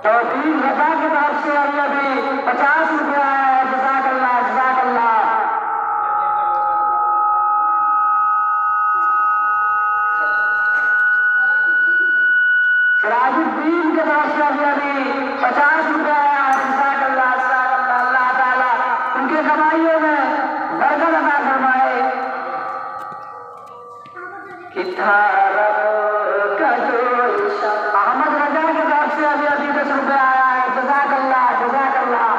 तौफीक रजा की तरफ से अभी 50 रुपया है। जज़ाकल्लाह जज़ाकल्लाह। सिराजुद्दीन की तरफ से अभी 50 रुपया है। जज़ाकल्लाह जज़ाकल्लाह। अल्लाह ताला उनकी कमाइयों में बरकत अता फरमाए। अहमद रजा की तरफ से अभी 10 रुपया आया है। जज़ाकल्लाह जज़ाकल्लाह।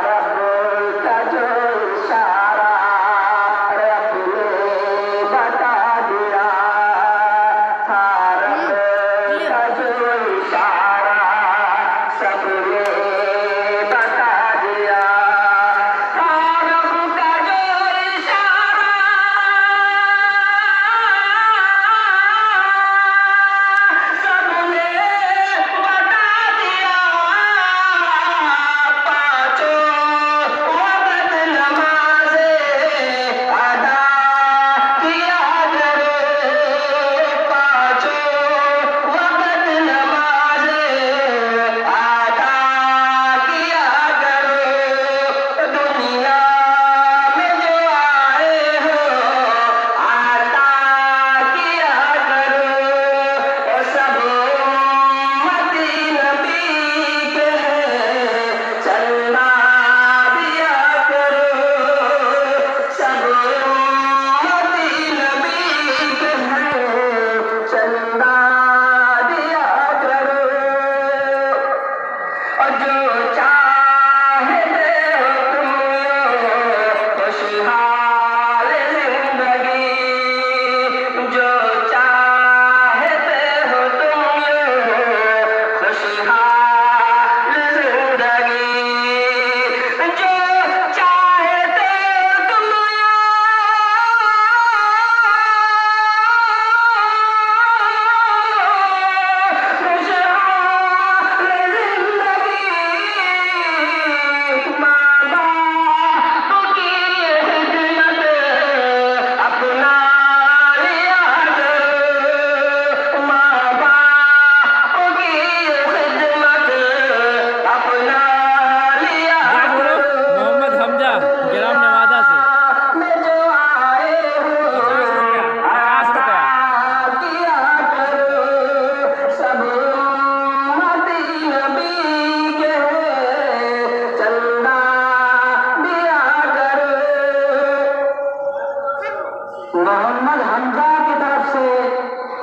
रब का जो इशारा रब ने बता दिया था, रब का जो इशारा सबने बता दिया था, रब का जो इशारा सबने बता दिया। मोहम्मद हमजा की तरफ से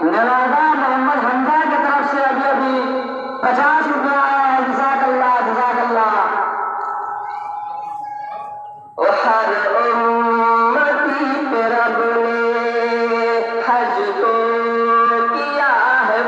नवादा मोहम्मद हमजा की तरफ से अभी 50 रुपया आया है। जज़ाकल्लाह जज़ाकल्लाह। हर उम्मती पे रब ने हज को किया है।